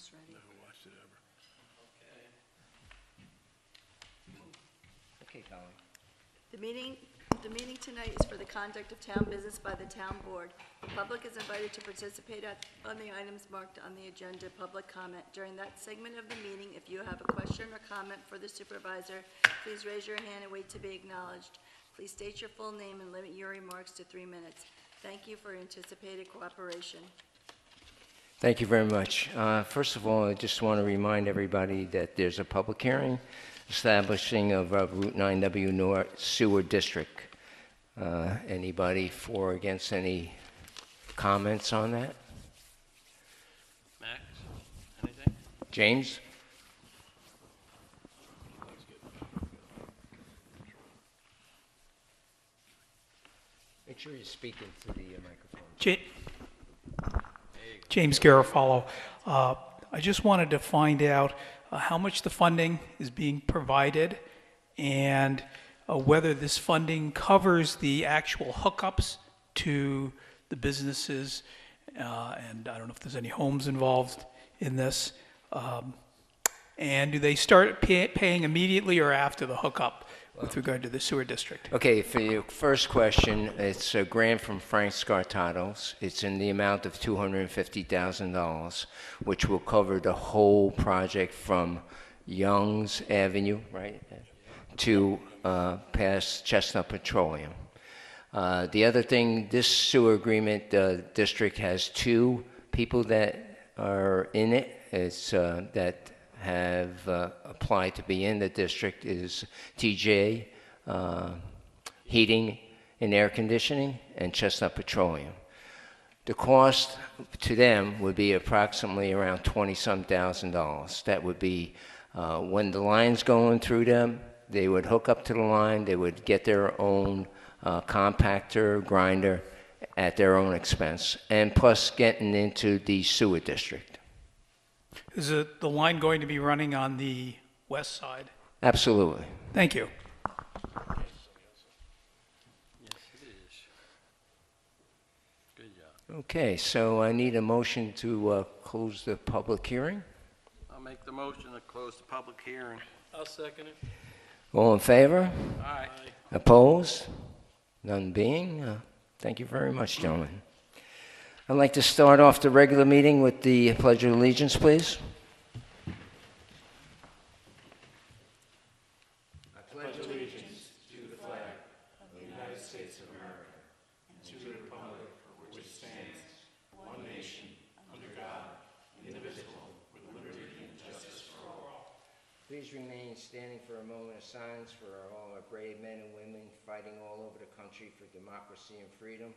almost ready. Never watched it ever. Okay, Colin. The meeting tonight is for the conduct of town business by the town board. The public is invited to participate on the items marked on the agenda, public comment. During that segment of the meeting, if you have a question or comment for the supervisor, please raise your hand and wait to be acknowledged. Please state your full name and limit your remarks to 3 minutes. Thank you for anticipated cooperation. Thank you very much. First of all, I just want to remind everybody that there's a public hearing establishing of Route 9W North Sewer District. Anybody for or against any comments on that? Max, anything? James? Make sure you speak into the microphone. James Garofalo. I just wanted to find out how much the funding is being provided and whether this funding covers the actual hookups to the businesses, and I don't know if there's any homes involved in this. And do they start paying immediately or after the hookup with regard to the sewer district? Okay, for your first question, it's a grant from Frank Scartatos. It's in the amount of $250,000, which will cover the whole project from Young's Avenue, right, to past Chestnut Petroleum. The other thing, this sewer agreement, the district has 2 people that are in it. It's that have applied to be in the district is TJ Heating and Air Conditioning and Chestnut Petroleum. The cost to them would be approximately around $20-some thousand. That would be when the line's going through them, they would hook up to the line, they would get their own compactor, grinder at their own expense, and plus getting into the sewer district. Is the line going to be running on the west side? Absolutely. Thank you. Yes, it is. Good job. Okay, so I need a motion to close the public hearing. I'll make the motion to close the public hearing. I'll second it. All in favor? Aye. Opposed? None being? Thank you very much, gentlemen. I'd like to start off the regular meeting with the Pledge of Allegiance, please. I pledge allegiance to the flag of the United States of America and to the republic for which it stands, one nation, under God, indivisible, with liberty and justice for all. Please remain standing for a moment of silence for all our brave men and women fighting all over the country for democracy and freedom.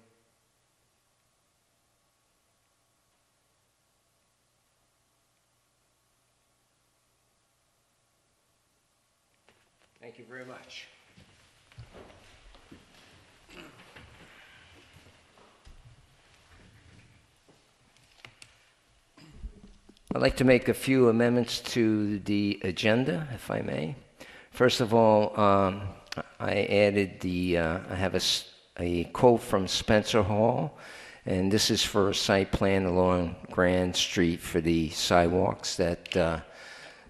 Thank you very much. I'd like to make a few amendments to the agenda, if I may. First of all, I added I have a quote from Spencer Hall, and this is for a site plan along Grand Street for the sidewalks that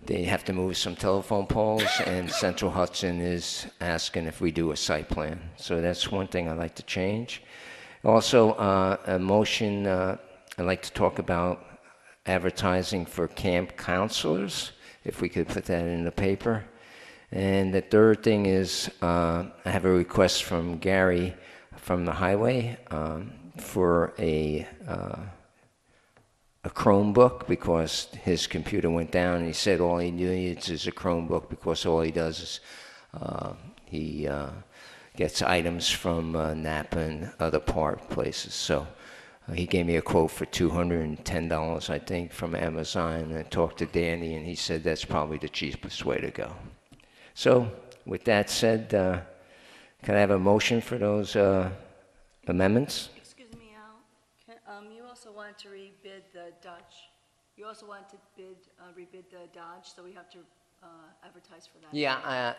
they have to move some telephone poles, and Central Hudson is asking if we do a site plan. So that's one thing I'd like to change. Also, a motion, I'd like to talk about advertising for camp counselors, if we could put that in the paper. And the third thing is I have a request from Gary from the highway for a Chromebook, because his computer went down, and he said all he needs is a Chromebook because all he does is he gets items from Napa and other park places. So he gave me a quote for $210, I think, from Amazon, and I talked to Danny, and he said that's probably the cheapest way to go. So with that said, can I have a motion for those amendments? Excuse me, Al. You also wanted to rebid the Dodge. You also wanted to rebid the Dodge, so we have to advertise for that. Yeah,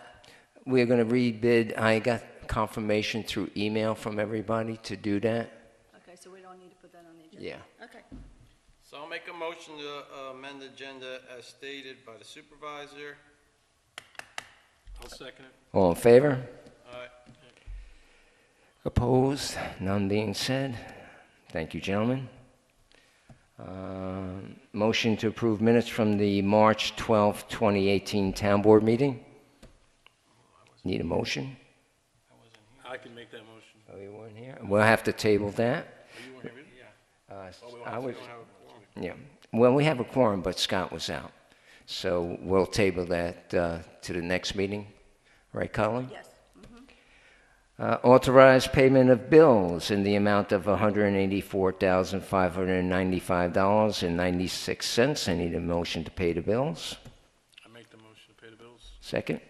we're going to rebid. I got confirmation through email from everybody to do that. Okay, so we don't need to put that on the agenda? Yeah. Okay. So I'll make a motion to amend the agenda as stated by the supervisor. I'll second it. All in favor? All right. Opposed? None being said. Thank you, gentlemen. Motion to approve minutes from the March 12, 2018 Town Board meeting. Need a motion? I can make that motion. Oh, you weren't here? We'll have to table that. Oh, you weren't here either? I was, We don't have a quorum. yeah. Well, we have a quorum, but Scott was out. So we'll table that to the next meeting. Right, Colin? Yes. Authorized payment of bills in the amount of $184,595.96. I need a motion to pay the bills. I make the motion to pay the bills. Second?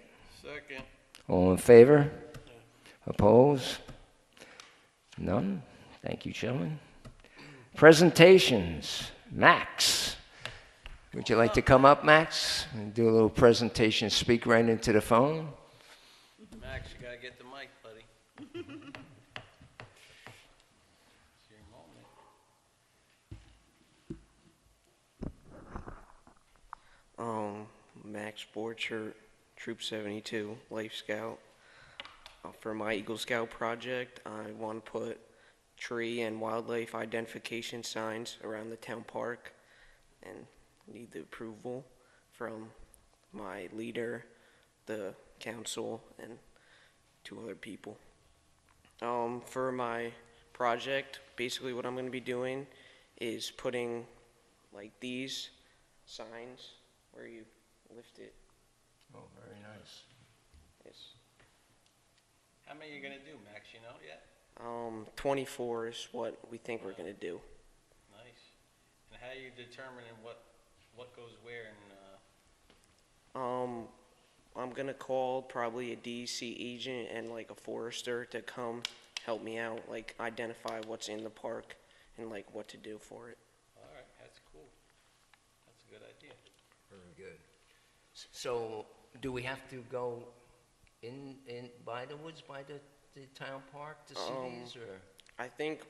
Second. All in favor? Oppose? None? Thank you, gentlemen. Presentations. Max. Would you like to come up, Max, and do a little presentation, speak right into the phone? Max, you gotta get the mic, buddy. It's your moment. Max Borchert, Troop 72, Life Scout. For my Eagle Scout project, I want to put tree and wildlife identification signs around the town park and need the approval from my leader, the council, and 2 other people. For my project, basically what I'm going to be doing is putting like these signs where you lift it. Oh, very nice. It's, How many are you gonna do, Max, you know yet? 24 is what we think we're going to do. Nice. And how are you determining what goes where and, I'm gonna call probably a DEC agent and like a forester to come help me out, like identify what's in the park and like what to do for it. all right, that's cool. That's a good idea. Very good. So, do we have to go in by the woods, by the town park to see these, or? I think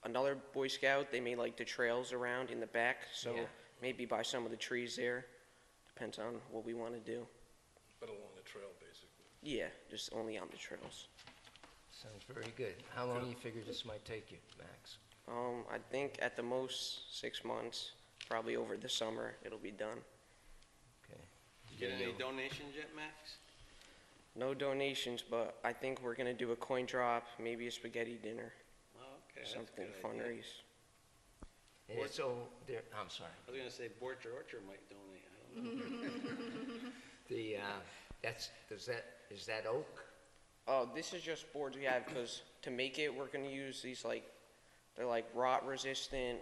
another Boy Scout, they made like the trails around in the back, so Yeah. maybe by some of the trees there. Depends on what we want to do. But along the trail, basically. Yeah, just only on the trails. Sounds very good. How long do you figure this might take you, Max? I think at the most 6 months, probably over the summer, it'll be done. Okay. Did you get any donations yet, Max? No donations, but I think we're gonna do a coin drop, maybe a spaghetti dinner, Oh, okay, that's a something good to idea. fundraise. And so, there, I'm sorry. I was gonna say Borcher Orchard might donate, I don't know. The, is that oak? Oh, this is just boards we have, because to make it, we're gonna use these they're like rot-resistant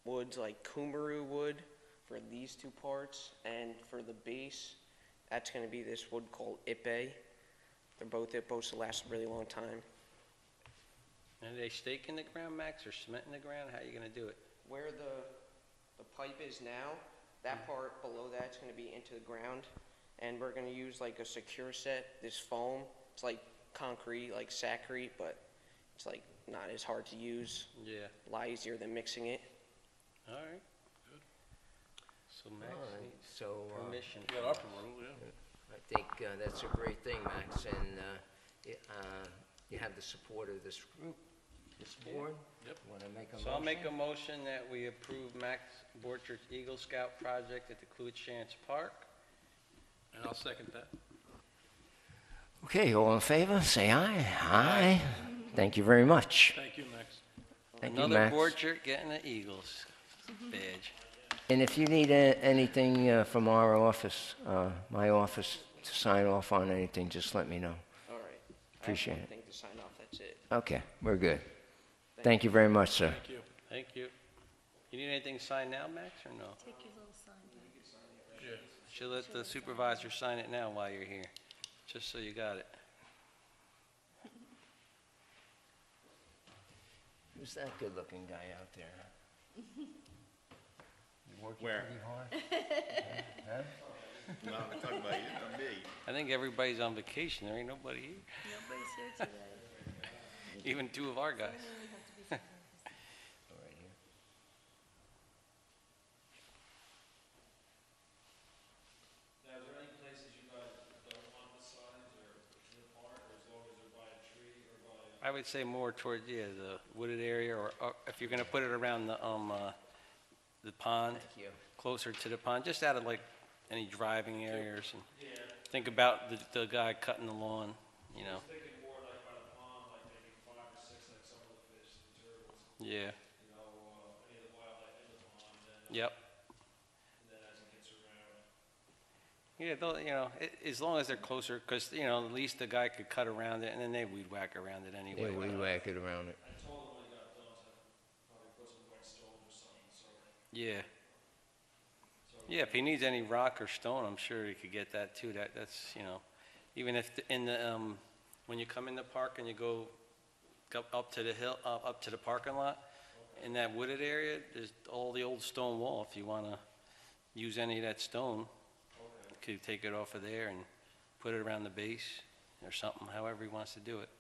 woods, like kumaru wood for these 2 parts, and for the base, that's gonna be this wood called ipe. They're both supposed to last a really long time. And are they stake in the ground, Max, or cement in the ground? How are you gonna do it? Where the pipe is now, that part below that's gonna be into the ground, and we're gonna use like a secure set, this foam. It's like concrete, like Sacrete, but it's like not as hard to use, Yeah, a lot easier than mixing it. all right. Good. So Max All right, needs so, permission. We got our approval, yeah. I think that's a great thing, Max, and you have the support of this group, this board. Yep. Want to make a So motion? I'll make a motion that we approve Max Borchert's Eagle Scout project at the Clutchance Park. And I'll second that. Okay, all in favor, say aye. Aye. Thank you very much. Thank you, Max. Thank you, Another Max. Borchert getting the Eagles badge. And if you need anything from our office, my office, to sign off on anything, just let me know. All right. Appreciate I have it. one thing to sign off, that's it. Okay, we're good. Thank you very much, sir. Thank you. Thank you. You need anything signed now, Max, or no? Take your little sign back. Yeah. Should let the supervisor sign it now while you're here, just so you got it. Who's that good-looking guy out there? You working Where? pretty hard? Huh? No, I'm talking about you, not me. I think everybody's on vacation. There ain't nobody here, Nobody's here today. even 2 of our guys. Right here. would say more towards, yeah, the wooded area, or if you're gonna put it around the pond, closer to the pond, just out of like any driving areas, and think about the guy cutting the lawn, you know. Thinking more like by the pond, like maybe 5 or 6, like some of the fish, the turtles, Yeah, you know, any of the wildlife in the pond, yep. and then as it gets around. Yeah, they'll, you know, as long as they're closer, because, you know, at least the guy could cut around it, and then they weed whack around it anyway. Yeah, we whack it around it. I told him when he got done to probably put some white stone or something, so. Yeah. Yeah, if he needs any rock or stone, I'm sure he could get that too. That's, you know, even if in the, when you come in the park and you go up to the hill, up to the parking lot, in that wooded area, there's all the old stone wall. If you want to use any of that stone, you could take it off of there and put it around the base or something, however he wants to do it.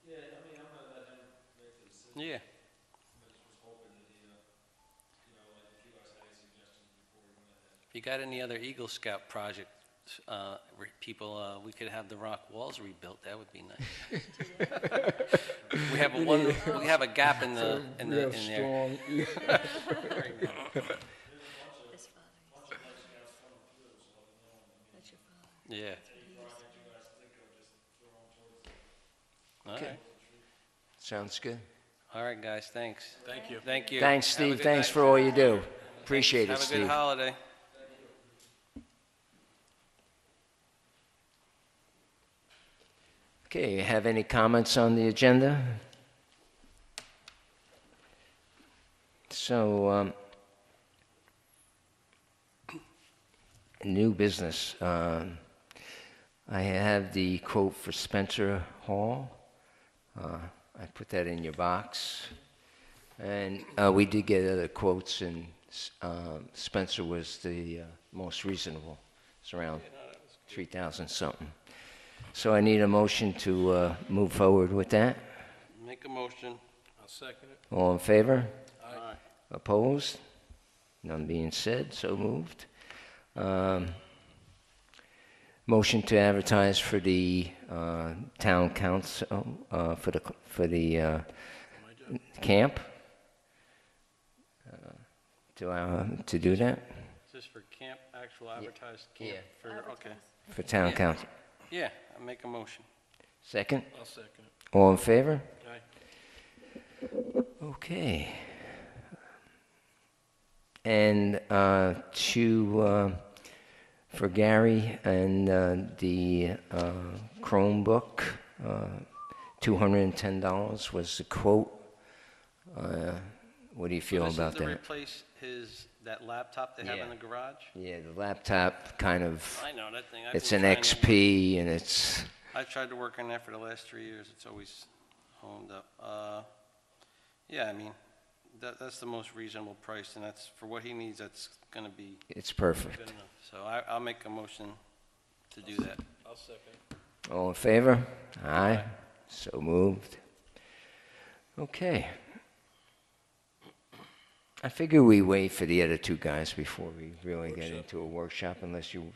Yeah, I mean, I'm gonna let him make the decision. Yeah. I just was hoping that he, you know, like if you guys had any suggestions before we went ahead. If you got any other Eagle Scout project, people, we could have the rock walls rebuilt. That would be nice. We have a gap in there. His father. That's your father. Yeah. All Okay. right. Sounds good. All right, guys, thanks. Thank you. Thank you. Thanks, Have a Steve. good Thanks night. for all you do. Appreciate it, Have a Steve. good holiday. Okay, have any comments on the agenda? So, new business. I have the quote for Spencer Hall. I put that in your box. And we did get other quotes, and Spencer was the most reasonable. It's around 3,000 something. So I need a motion to move forward with that. Make a motion. I'll second it. All in favor? Aye. Opposed? None being said, so moved. Motion to advertise for the town council, for the camp. To do that? Is this for camp, actual advertised camp? Yeah. For, okay. For town Yeah. council. Yeah, I'll make a motion. Second? I'll second it. All in favor? Aye. Okay. And for Gary and the Chromebook, $210 was the quote. What do you feel about This is to that? replace that laptop they have in Yeah. the garage? Yeah, the laptop kind of, I know that thing. it's an XP and it's, I've tried to work on that for the last 3 years. It's always honed up. Yeah, I mean, that's the most reasonable price, and that's, for what he needs, that's gonna be it's perfect. good enough. So I'll make a motion to do that. I'll second it. All in favor? Aye. So moved. Okay. I figure we wait for the other two guys before we really get into a workshop, unless you,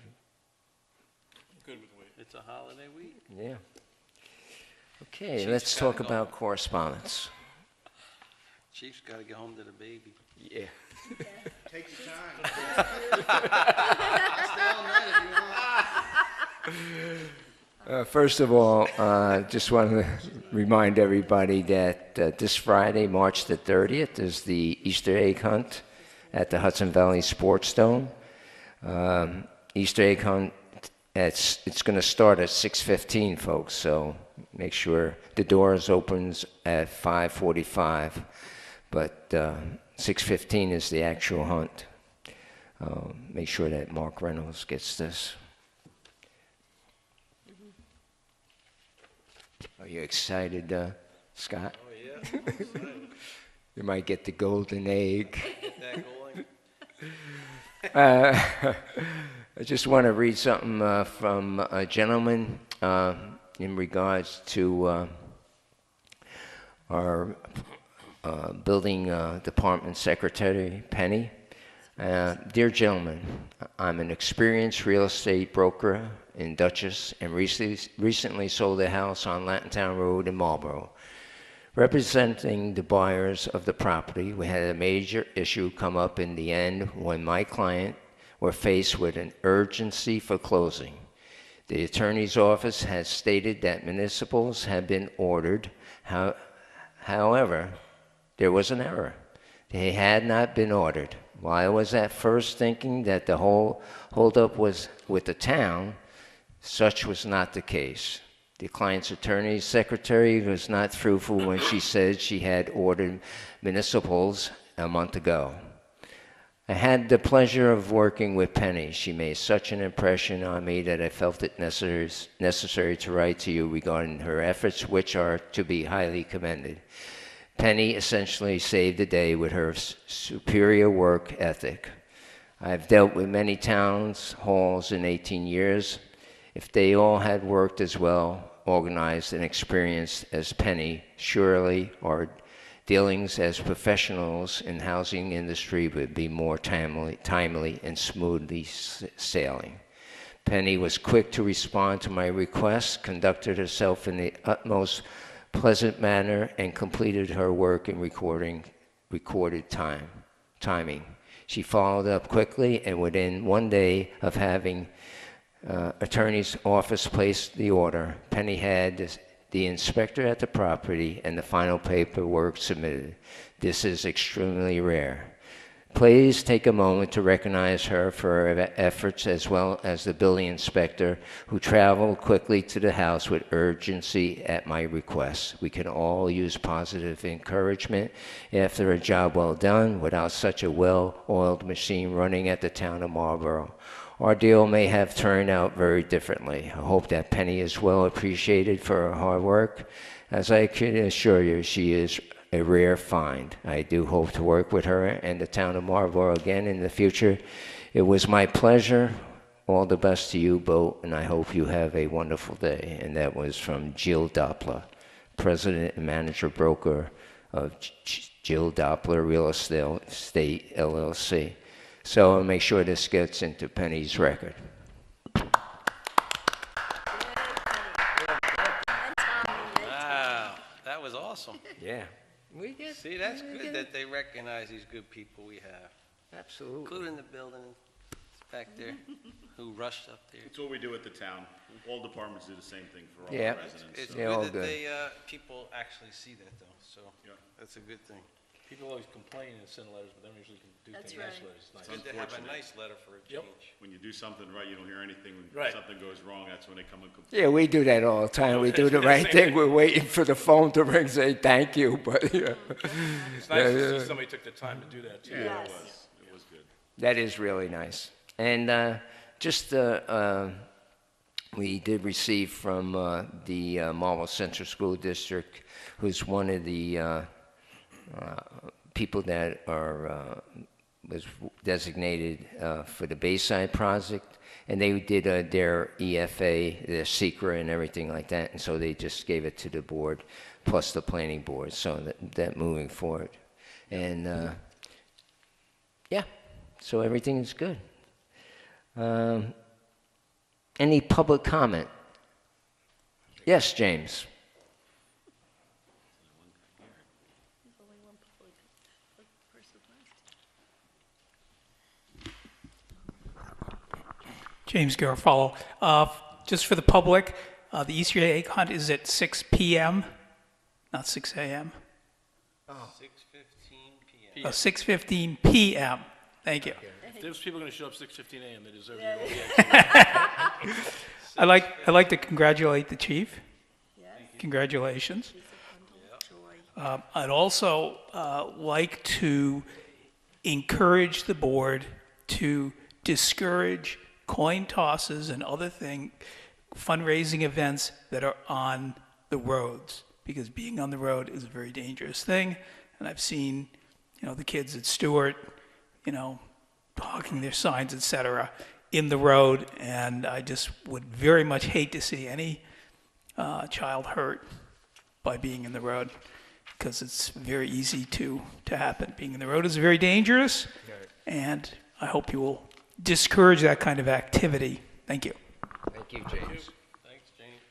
Good with weight. It's a holiday week. yeah. Okay, Chief's let's gotta talk go. about correspondence. Chief's gotta get home to the baby. Yeah. Take your time. Stay all night if you want. First of all, just want to remind everybody that this Friday, March the 30th, is the Easter egg hunt at the Hudson Valley Sports Dome. Easter egg hunt, it's going to start at 6:15, folks, so make sure the doors opens at 5:45, but 6:15 is the actual hunt. Make sure that Mark Reynolds gets this. Are you excited, Scott? Oh, yeah. You might get the golden egg. Get that going. I just want to read something from a gentleman in regards to our building department secretary, Penny. Dear gentlemen, I'm an experienced real estate broker in Dutchess and recently sold a house on Latin Town Road in Marlborough. Representing the buyers of the property, we had a major issue come up in the end when my client were faced with an urgency for closing. The attorney's office has stated that municipals had been ordered. However, there was an error. They had not been ordered. While I was at first thinking that the whole holdup was with the town, such was not the case. The client's attorney's secretary was not truthful when she said she had ordered municipals a month ago. I had the pleasure of working with Penny. She made such an impression on me that I felt it necessary to write to you regarding her efforts, which are to be highly commended. Penny essentially saved the day with her superior work ethic. I've dealt with many towns halls in 18 years. If they all had worked as well, organized and experienced as Penny, surely our dealings as professionals in housing industry would be more timely and smoothly sailing. Penny was quick to respond to my requests, conducted herself in the utmost pleasant manner, and completed her work in recorded timing. She followed up quickly, and within 1 day of having attorney's office placed the order, Penny had the inspector at the property and the final paperwork submitted. This is extremely rare. Please take a moment to recognize her for her efforts, as well as the building inspector who traveled quickly to the house with urgency at my request. We can all use positive encouragement after a job well done without such a well-oiled machine running at the town of Marlborough. Our deal may have turned out very differently. I hope that Penny is well appreciated for her hard work. As I can assure you, she is a rare find. I do hope to work with her and the town of Marlborough again in the future. It was my pleasure. All the best to you both, and I hope you have a wonderful day. And that was from Jill Doppler, President and Manager Broker of Jill Doppler Real Estate LLC. So I'll make sure this gets into Penny's record. Wow, that was awesome. Yeah. We get, See, that's good that they recognize these good people we have, absolutely. including the building back there, who rushed up there. It's what we do at the town. All departments do the same thing for all Yeah. the residents. It's so. Yeah, all good that good. they, people actually see that though, so Yeah. that's a good thing. People always complain and send letters, but they don't usually do That's things right. nice letters. It's It's nice. good to have a Unfortunate. nice letter for a Yep. change. When you do something right, you don't hear anything. When Right. something goes wrong, that's when they come and complain. Yeah, we do that all the time. We do the right thing. We're waiting for the phone to ring, say thank you, but yeah. It's nice Yeah. to see somebody took the time to do that, too. Yeah. Yeah, Yes. it was good. That is really nice. And we did receive from the Marlborough Central School District, who's one of the people that was designated for the Bayside project, and they did their EFA, their secret and everything like that, and so they just gave it to the board, plus the planning board, so that moving forward. And yeah, so everything is good. Any public comment? Yes, James. James Garofalo. Just for the public, the Easter egg hunt is at 6 p.m., not 6 a.m. 6:15 p.m. 6:15 p.m. Thank you. If those people are going to show up 6:15 a.m., they deserve to go. I'd like to congratulate the chief. Yes. Congratulations. She's a bundle of joy. I'd also like to encourage the board to discourage coin tosses and other fundraising events that are on the roads, because being on the road is a very dangerous thing. And I've seen, the kids at Stewart, hawking their signs, etc., in the road, and I just would very much hate to see any child hurt by being in the road, because it's very easy to happen. Being in the road is very dangerous, and I hope you will discourage that kind of activity. Thank you. Thank you, James. Thanks, James.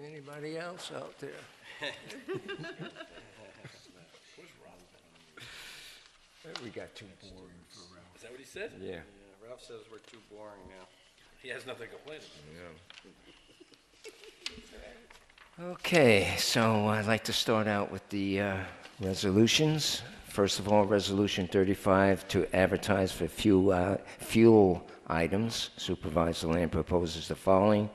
Anybody else out there? We got too boring for Ralph. Is that what he said? Yeah. Yeah, Ralph says we're too boring now. He has nothing to complain about. Okay, so I'd like to start out with the resolutions. First of all, Resolution 35 to advertise for fuel items. Supervisor Land proposes the following.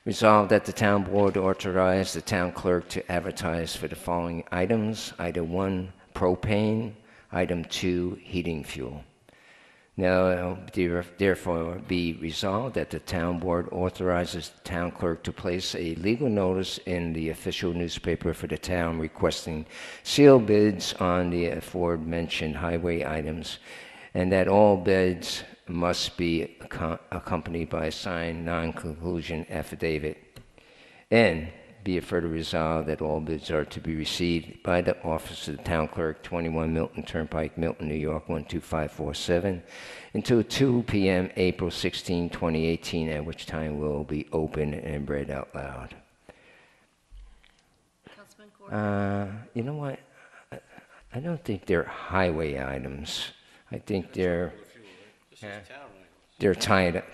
Resolved that the town board authorize the town clerk to advertise for the following items. Item 1, propane. Item 2, heating fuel. Now, therefore, be resolved that the town board authorizes the town clerk to place a legal notice in the official newspaper for the town requesting sealed bids on the aforementioned highway items, and that all bids must be accompanied by a signed non-conclusion affidavit. And be it further resolved that all bids are to be received by the office of the town clerk, 21 Milton Turnpike, Milton, New York, 12547, until 2 p.m. April 16, 2018, at which time will be open and read out loud. Councilman Gordon? You know what? I don't think they're highway items. I think they're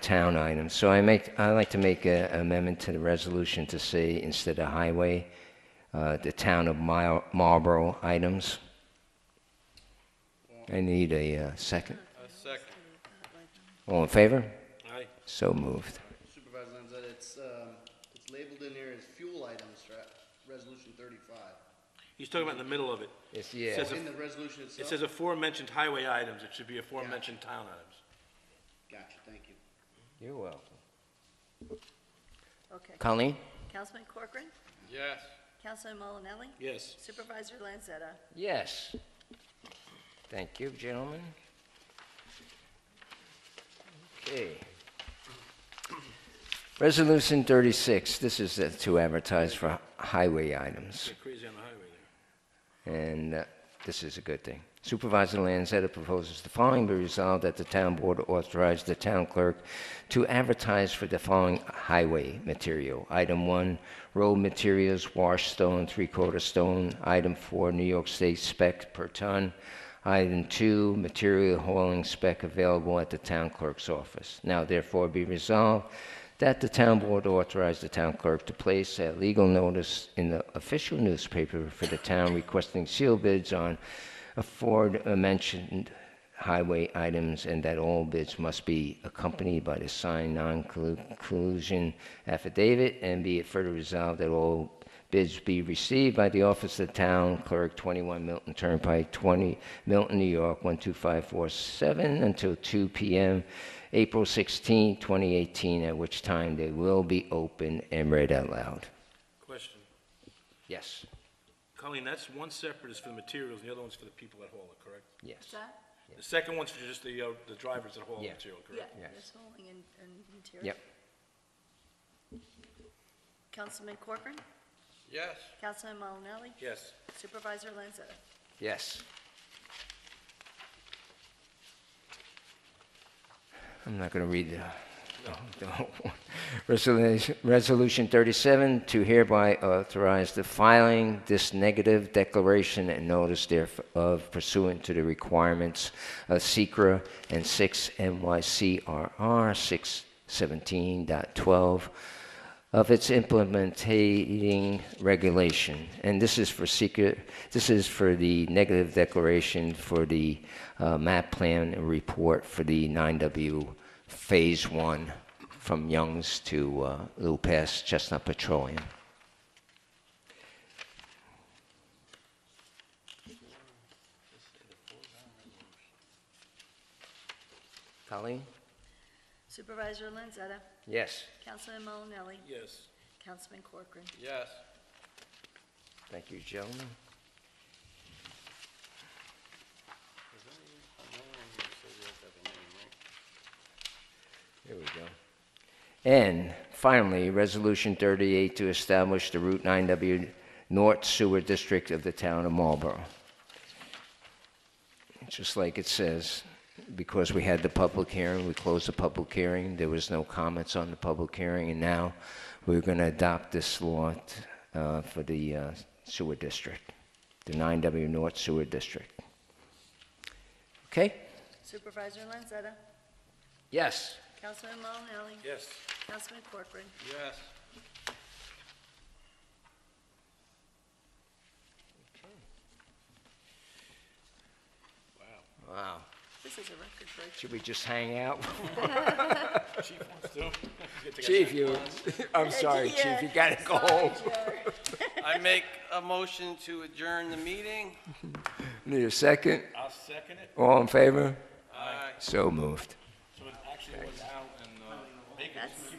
town items. So I like to make an amendment to the resolution to say, instead of highway, the town of Marlborough items. I need a second. Second. All in favor? Aye. So moved. Supervisor Lanzetta, it's labeled in here as fuel items for Resolution 35. He's talking about in the middle of it. It's, It says, In the resolution it itself? says aforementioned highway items. It should be aforementioned town items. Gotcha, thank you. You're welcome. Okay. Colleen? Councilman Corcoran? Yes. Councilman Molinelli? Yes. Supervisor Lanzetta? Yes. Thank you, gentlemen. Okay. Resolution 36. This is to advertise for highway items. Get crazy on the highway there. And this is a good thing. Supervisor Lanzetta proposes the following: be resolved that the town board authorize the town clerk to advertise for the following highway material. Item 1, road materials, wash stone, three-quarter stone. Item 4, New York State spec per ton. Item 2, material hauling spec available at the town clerk's office. Now, therefore, be resolved that the town board authorize the town clerk to place a legal notice in the official newspaper for the town requesting sealed bids on aforementioned highway items, and that all bids must be accompanied by the signed non-conclusion affidavit, and be it further resolved that all bids be received by the office of the town clerk, 21 Milton Turnpike, 20 Milton, New York, 12547, until 2 p.m. April 16, 2018, at which time they will be open and read out loud. Question. Yes. Colleen, that's one separate is for the materials, and the other one's for the people that haul it, correct? Yes. Is that? The second one's for just the drivers that haul the Yeah. material, Yeah, correct? Yes. Ms. Hauling and materials. Yep. Councilman Corcoran? Yes. Councilman Molinelli? Yes. Supervisor Lanzetta? Yes. I'm not going to read the whole one. Resolution 37, to hereby authorize the filing this negative declaration and notice thereof pursuant to the requirements of SECRA and 6 NYCRR 617.12 of its implementing regulation. And this is for SECRA. This is for the negative declaration for the map plan and report for the 9W Phase 1 from Young's to a little past Chestnut Petroleum. Colleen? Supervisor Lanzetta? Yes. Councilman Molinelli? Yes. Councilman Corcoran? Yes. Thank you, gentlemen. There we go. And finally, Resolution 38 to establish the Route 9W North Sewer District of the town of Marlborough. Just like it says, because we had the public hearing, we closed the public hearing, there was no comments on the public hearing, and now we're going to adopt this law for the sewer district, the 9W North Sewer District. Okay? Supervisor Lanzetta? Yes. Councilman Malinelli? Yes. Councilman Corcoran? Yes. Wow. This is a record break. Should we just hang out? Chief wants to. Chief, I'm sorry, Chief, you gotta go home. I make a motion to adjourn the meeting. Need a second? I'll second it. All in favor? Aye. So moved. So it actually was out and, Baker, That's-